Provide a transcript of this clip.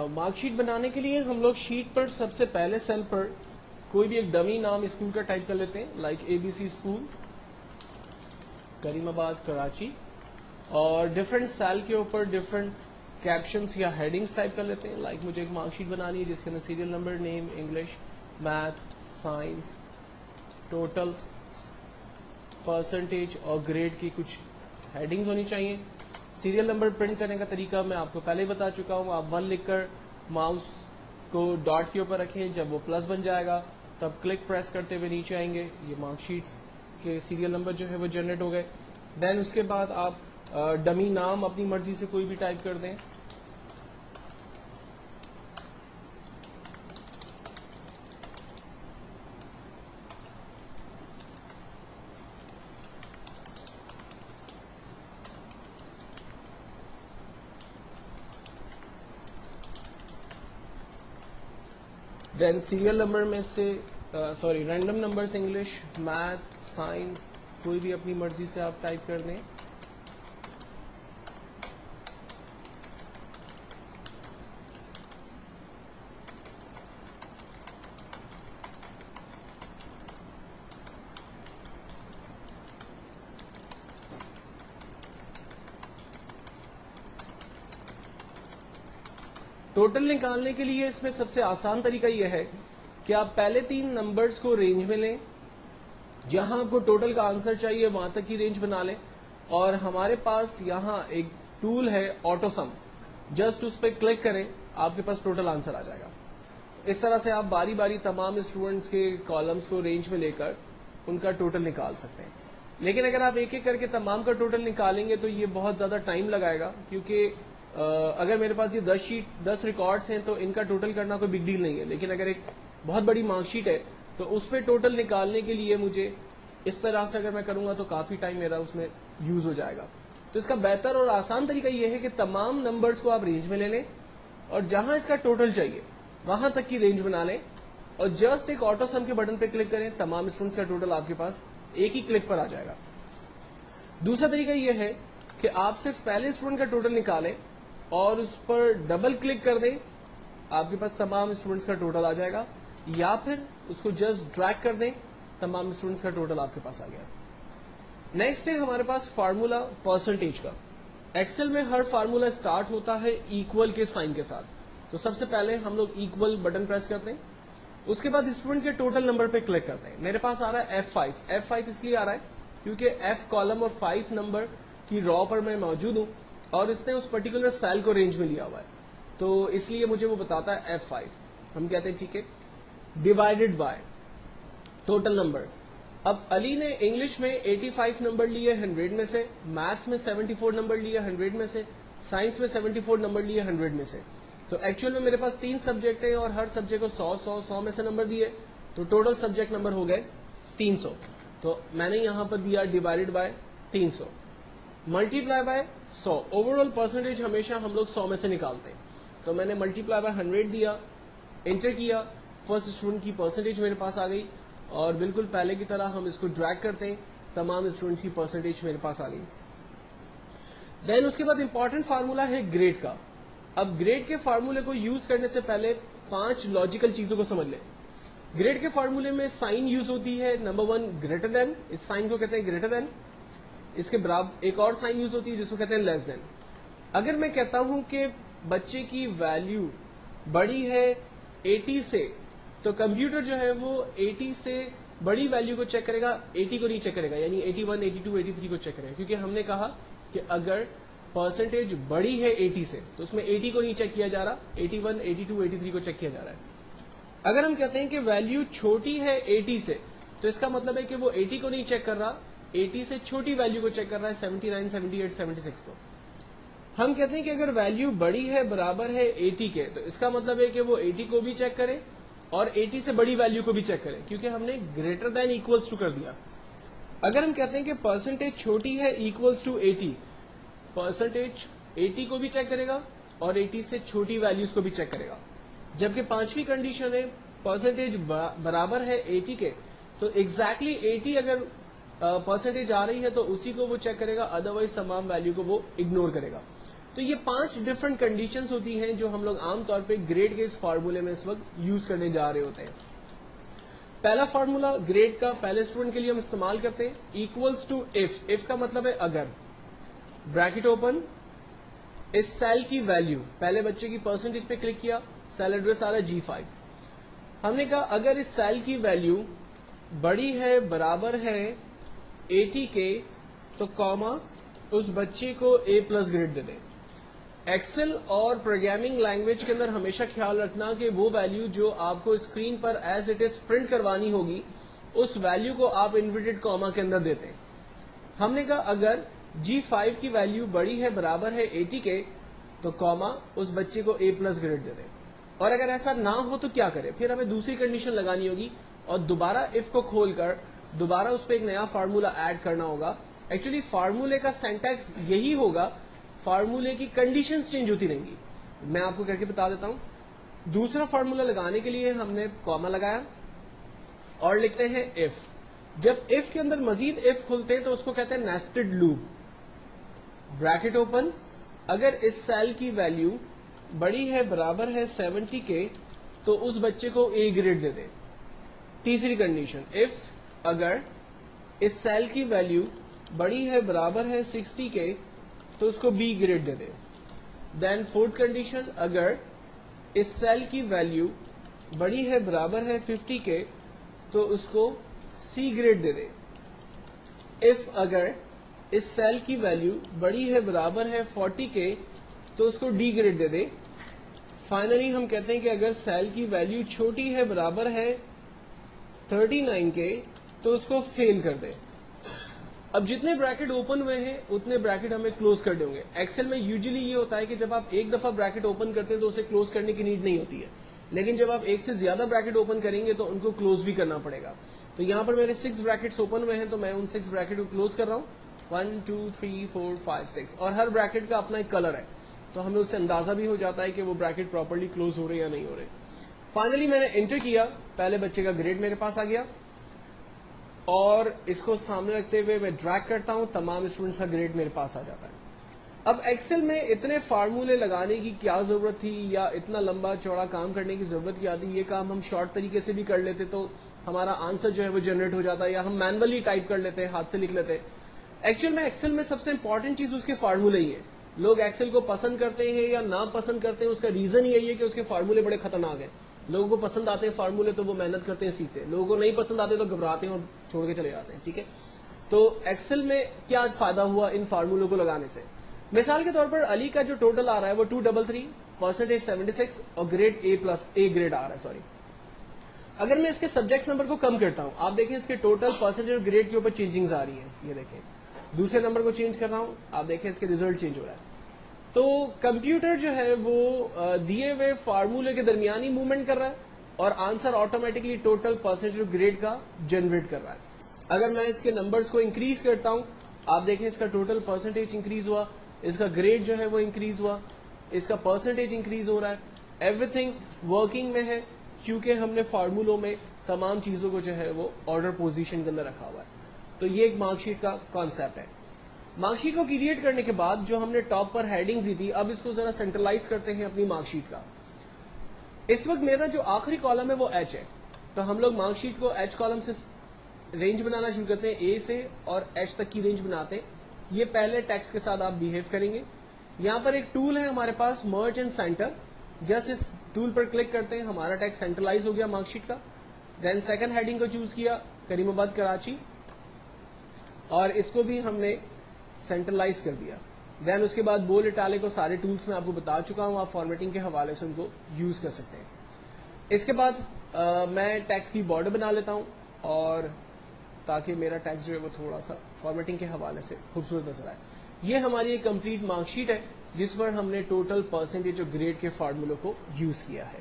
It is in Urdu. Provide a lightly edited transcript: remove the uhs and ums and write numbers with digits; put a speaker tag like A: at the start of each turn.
A: مارک شیٹ بنانے کے لیے ہم لوگ شیٹ پر سب سے پہلے سیل پر کوئی بھی ایک ڈمی نام اسکول کا ٹائپ کر لیتے ہیں، لائک ABC اسکول کریم آباد کراچی، اور ڈفرینٹ سیل کے اوپر ڈفرینٹ کیپشنس یا ہیڈنگس ٹائپ کر لیتے ہیں، لائک مجھے ایک مارک شیٹ بنانی ہے جس کے اندر serial number, name, English, math, science, total, percentage اور گریڈ کی کچھ ہیڈنگز ہونی چاہیے۔ سیریل نمبر پرنٹ کرنے کا طریقہ میں آپ کو پہلے ہی بتا چکا ہوں، آپ 1 لکھ کر ماؤس کو ڈاٹ کے اوپر رکھیں، جب وہ پلس بن جائے گا تب کلک پریس کرتے ہوئے نیچے آئیں گے، یہ مارک شیٹس کے سیریل نمبر جو ہے وہ جنریٹ ہو گئے۔ دین اس کے بعد آپ ڈمی نام اپنی مرضی سے کوئی بھی ٹائپ کر دیں، دین سیریل نمبر میں سے random numbers English, math, science کوئی بھی اپنی مرضی سے آپ ٹائپ کر دیں۔ ٹوٹل نکالنے کے لیے اس میں سب سے آسان طریقہ یہ ہے کہ آپ پہلے 3 نمبرز کو رینج میں لیں، جہاں آپ کو ٹوٹل کا آنسر چاہیے وہاں تک کی رینج بنا لیں، اور ہمارے پاس یہاں ایک ٹول ہے آٹو سم، جسٹ اس پہ کلک کریں آپ کے پاس ٹوٹل آنسر آ جائے گا۔ اس طرح سے آپ باری باری تمام اسٹوڈنٹس کے کالمز کو رینج میں لے کر ان کا ٹوٹل نکال سکتے ہیں، لیکن اگر آپ ایک ایک کر کے تمام کا ٹوٹل نکالیں گے تو یہ بہت زیادہ ٹائم لگائے گا، کیونکہ اگر میرے پاس یہ 10 ریکارڈس ہیں تو ان کا ٹوٹل کرنا کوئی بگ ڈیل نہیں ہے، لیکن اگر ایک بہت بڑی مارک شیٹ ہے تو اس پہ ٹوٹل نکالنے کے لیے مجھے اس طرح سے اگر میں کروں گا تو کافی ٹائم میرا اس میں یوز ہو جائے گا۔ تو اس کا بہتر اور آسان طریقہ یہ ہے کہ تمام نمبرز کو آپ رینج میں لے لیں، اور جہاں اس کا ٹوٹل چاہیے وہاں تک کی رینج بنا لیں، اور جسٹ ایک آٹو سم کے بٹن پہ کلک کریں، تمام اسٹوڈنٹس کا ٹوٹل آپ کے پاس ایک ہی کلک پر آ جائے گا۔ دوسرا طریقہ یہ ہے کہ آپ صرف پہلے اسٹوڈنٹ کا ٹوٹل نکالیں اور اس پر ڈبل کلک کر دیں، آپ کے پاس تمام اسٹوڈنٹس کا ٹوٹل آ جائے گا، یا پھر اس کو جسٹ ڈریگ کر دیں، تمام اسٹوڈنٹس کا ٹوٹل آپ کے پاس آ گیا۔ نیکسٹ ہے ہمارے پاس فارمولا پرسنٹیج کا۔ ایکسل میں ہر فارمولا اسٹارٹ ہوتا ہے ایکول کے سائن کے ساتھ، تو سب سے پہلے ہم لوگ ایکول بٹن پریس کرتے ہیں، اس کے بعد اسٹوڈنٹ کے ٹوٹل نمبر پہ کلک کرتے ہیں۔ میرے پاس آ رہا ہے F5 اس لیے آ رہا ہے کیونکہ F کالم اور 5 نمبر کی را پر میں موجود ہوں، اور اس نے اس پرٹیکولر سیل کو رینج میں لیا ہوا ہے، تو اس لیے مجھے وہ بتاتا ہے F5۔ ہم کہتے ہیں ٹھیک ہے، ڈیوائڈیڈ بائی ٹوٹل نمبر۔ اب علی نے انگلش میں 85 نمبر لیے 100 میں سے، میتھس میں 74 نمبر لیے 100 میں سے، سائنس میں 74 نمبر لیے 100 میں سے۔ تو ایکچوئل میں میرے پاس 3 سبجیکٹ ہیں اور ہر سبجیکٹ کو 100 میں سے نمبر دیے، تو ٹوٹل سبجیکٹ نمبر ہو گئے 300۔ تو میں نے یہاں پر دیا divided by 300 multiply by 100۔ Over all percentage ہمیشہ ہم لوگ 100 میں سے نکالتے ہیں، تو میں نے ملٹیپلائی بائی 100 دیا، انٹر کیا، فرسٹ اسٹوڈنٹ کی پرسنٹیج میرے پاس آ گئی، اور بالکل پہلے کی طرح ہم اس کو ڈریگ کرتے ہیں، تمام اسٹوڈنٹس کی پرسنٹیج میرے پاس آ گئی۔ دین اس کے بعد امپورٹنٹ فارمولا ہے گریڈ کا۔ اب گریڈ کے فارمولے کو یوز کرنے سے پہلے 5 لاجیکل چیزوں کو سمجھ لیں۔ گریڈ کے فارمولے میں سائن یوز ہوتی ہے، نمبر 1 گریٹر دین، اس سائن کو کہتے ہیں گریٹر دین۔ اس کے برابر ایک اور سائن یوز ہوتی ہے جس کو کہتے ہیں لیس دین۔ اگر میں کہتا ہوں کہ بچے کی ویلیو بڑی ہے 80 سے، تو کمپیوٹر جو ہے وہ 80 سے بڑی ویلیو کو چیک کرے گا، 80 کو نہیں چیک کرے گا، یعنی 81، 82، 83 کو چیک کرے گا، کیونکہ ہم نے کہا کہ اگر پرسنٹیج بڑی ہے 80 سے تو اس میں 80 کو نہیں چیک کیا جا رہا، 81، 82، 83 کو چیک کیا جا رہا ہے۔ اگر ہم کہتے ہیں کہ ویلیو چھوٹی ہے 80 سے، تو اس کا مطلب ہے کہ وہ 80 کو نہیں چیک کر رہا، 80 سے چھوٹی ویلیو کو چیک کر رہا ہے، 79، 78، 76 کو۔ ہم کہتے ہیں کہ اگر ویلیو بڑی ہے برابر ہے 80 کے، تو اس کا مطلب ہے کہ وہ 80 کو بھی چیک کرے اور 80 سے بڑی ویلیو کو بھی چیک کرے، کیونکہ ہم نے گریٹر دین ایکولس ٹو کر دیا۔ اگر ہم کہتے ہیں کہ پرسنٹیج چھوٹی ہے ایکولس ٹو 80، پرسنٹیج 80 کو بھی چیک کرے گا اور 80 سے چھوٹی ویلیوز کو بھی چیک کرے گا۔ جبکہ پانچویں کنڈیشن ہے پرسنٹیج برابر ہے 80 کے، تو ایگزیکٹلی 80 اگر پرسنٹیج آ رہی ہے تو اسی کو وہ چیک کرے گا، ادروائز تمام ویلیو کو وہ اگنور کرے گا۔ تو یہ 5 ڈفرنٹ کنڈیشنز ہوتی ہیں جو ہم لوگ عام طور پہ گریڈ کے اس فارمولے میں اس وقت یوز کرنے جا رہے ہوتے ہیں. پہلا فارمولا گریڈ کا پہلے اسٹوڈنٹ کے لیے ہم استعمال کرتے ہیں ایکولس ٹو اف کا مطلب ہے اگر. بریکٹ اوپن, اس سیل کی ویلیو, پہلے بچے کی پرسنٹیج پہ کلک کیا, سیل ایڈریس آ رہا ہے G5. ہم نے کہا اگر اس سیل کی ویلیو بڑی ہے برابر ہے 80 کے تو کاما اس بچے کو A+ گریڈ دے دیں. ایکسل اور پروگرامنگ لینگویج کے اندر ہمیشہ خیال رکھنا کہ وہ ویلیو جو آپ کو screen per as it is print کروانی ہوگی اس ویلیو کو آپ انورٹڈ کاما کے اندر دیتے ہیں. ہم نے کہا اگر G5 کی ویلیو بڑی ہے برابر ہے 80 کے تو کاما اس بچے کو A+ گریڈ دے دیں. اور اگر ایسا نہ ہو تو کیا کرے, پھر ہمیں دوسری کنڈیشن لگانی ہوگی اور دوبارہ اف کو کھول کر دوبارہ اس پہ ایک نیا فارمولا ایڈ کرنا ہوگا. ایکچولی فارمولے کا سینٹیکس یہی ہوگا, فارمولے کی کنڈیشنز چینج ہوتی رہیں گی. میں آپ کو کر کے بتا دیتا ہوں. دوسرا فارمولا لگانے کے لیے ہم نے کاما لگایا اور لکھتے ہیں اف. جب اف کے اندر مزید اف کھلتے ہیں تو اس کو کہتے ہیں نیسٹڈ لوپ. بریکٹ اوپن, اگر اس سیل کی ویلیو بڑی ہے برابر ہے 70 کے تو اس بچے کو A گریڈ دے دیں. تیسری کنڈیشن اف اگر اس سیل کی ویلیو بڑی ہے برابر ہے 60 کے تو اس کو B گریڈ دے دیں. دین فورتھ کنڈیشن اگر اس سیل کی ویلیو بڑی ہے برابر ہے 50 کے تو اس کو C گریڈ دے دیں. اف اگر اس سیل کی ویلیو بڑی ہے برابر ہے 40 کے تو اس کو D گریڈ دے دیں. فائنلی ہم کہتے ہیں کہ اگر سیل کی ویلیو چھوٹی ہے برابر ہے 39 کے تو اس کو فیل کر دیں. اب جتنے بریکٹ اوپن ہوئے ہیں اتنے بریکٹ ہمیں کلوز کرنے ہوں گے. ایکسل میں یوزلی یہ ہوتا ہے کہ جب آپ ایک دفعہ بریکٹ اوپن کرتے ہیں تو اسے کلوز کرنے کی نیڈ نہیں ہوتی ہے, لیکن جب آپ ایک سے زیادہ بریکٹ اوپن کریں گے تو ان کو کلوز بھی کرنا پڑے گا. تو یہاں پر میرے 6 بریکٹس اوپن ہوئے ہیں تو میں ان 6 بریکٹ کو کلوز کر رہا ہوں. 1 2 3 4 5 6 اور ہر بریکٹ کا اپنا ایک کلر ہے تو ہمیں اس سے اندازہ بھی ہو جاتا ہے کہ وہ بریکٹ پراپرلی کلوز ہو رہے یا نہیں ہو رہے. فائنلی میں نے انٹر کیا, پہلے بچے کا گریڈ میرے پاس آ گیا اور اس کو سامنے رکھتے ہوئے میں ڈریگ کرتا ہوں, تمام اسٹوڈنٹس کا گریڈ میرے پاس آ جاتا ہے. اب ایکسل میں اتنے فارمولے لگانے کی کیا ضرورت تھی یا اتنا لمبا چوڑا کام کرنے کی ضرورت کیا تھی. یہ کام ہم شارٹ طریقے سے بھی کر لیتے تو ہمارا آنسر جو ہے وہ جنریٹ ہو جاتا, یا ہم مینولی ٹائپ کر لیتے, ہاتھ سے لکھ لیتے. ایکچوئل میں ایکسل میں سب سے امپورٹنٹ چیز اس کے فارمولے ہی ہے. لوگ ایکسل کو پسند کرتے ہیں یا نا پسند کرتے ہیں, اس کا ریزن یہی ہے کہ اس کے فارمولے بڑے خطرناک ہیں. لوگوں کو پسند آتے ہیں فارمولے تو وہ محنت کرتے ہیں, سیکھتے ہیں. لوگوں کو نہیں پسند آتے تو گھبراتے ہیں اور چھوڑ کے چلے جاتے ہیں. ٹھیک ہے, تو ایکسل میں کیا فائدہ ہوا ان فارمولوں کو لگانے سے. مثال کے طور پر علی کا جو ٹوٹل آ رہا ہے وہ 233, پرسنٹیج 76 اور گریڈ A+ گریڈ آ رہا ہے. سوری, اگر میں اس کے سبجیکٹ نمبر کو کم کرتا ہوں, آپ دیکھیں اس کے ٹوٹل پرسنٹیج اور گریڈ کے اوپر چینجنگز آ رہی ہیں. یہ دیکھیں دوسرے نمبر کو چینج کر رہا ہوں, آپ دیکھیں اس کے ریزلٹ چینج ہو رہا ہے. تو کمپیوٹر جو ہے وہ دیے ہوئے فارمولے کے درمیان ہی موومنٹ کر رہا ہے اور آنسر آٹومیٹکلی ٹوٹل پرسنٹیج اور گریڈ کا جنریٹ کر رہا ہے. اگر میں اس کے نمبرز کو انکریز کرتا ہوں, آپ دیکھیں اس کا ٹوٹل پرسنٹیج انکریز ہوا, اس کا گریڈ جو ہے وہ انکریز ہوا, اس کا پرسنٹیج انکریز ہو رہا ہے. ایوری تھنگ ورکنگ میں ہے کیونکہ ہم نے فارمولوں میں تمام چیزوں کو جو ہے وہ آرڈر پوزیشن کے اندر رکھا ہوا ہے. تو یہ ایک مارک شیٹ کا کانسیپٹ ہے. مارک شیٹ کو کریٹ کرنے کے بعد جو ہم نے ٹاپ پر ہیڈنگ دی تھی, اب اس کو ذرا سینٹرلائز کرتے ہیں اپنی مارک شیٹ کا. اس وقت میرا جو آخری کالم ہے وہ ایچ ہے, تو ہم لوگ مارک شیٹ کو ایچ کالم سے رینج بنانا شروع کرتے ہیں, اے سے اور ایچ تک کی رینج بناتے ہیں. یہ پہلے ٹیکسٹ کے ساتھ آپ بہیو کریں گے. یہاں پر ایک ٹول ہے ہمارے پاس, مرج اینڈ سینٹر. جسٹ اس ٹول پر کلک کرتے ہیں, ہمارا ٹیکسٹ سینٹرلائز ہو گیا مارک شیٹ کا. دین سیکنڈ ہیڈنگ کو چوز کیا, کریم آباد کراچی, اور اس کو بھی ہم نے سینٹرلائز کر دیا. دین اس کے بعد بولڈ اٹیلک کو سارے ٹولس میں آپ کو بتا چکا ہوں, آپ فارمیٹنگ کے حوالے سے ان کو یوز کر سکتے ہیں. اس کے بعد میں ٹیکسٹ کی بارڈر بنا لیتا ہوں اور تاکہ میرا ٹیکسٹ جو ہے وہ تھوڑا سا فارمیٹنگ کے حوالے سے خوبصورت نظر آئے. یہ ہماری ایک کمپلیٹ مارک شیٹ ہے جس پر ہم نے ٹوٹل پرسنٹیج اور گریڈ کے فارمولوں کو یوز کیا ہے.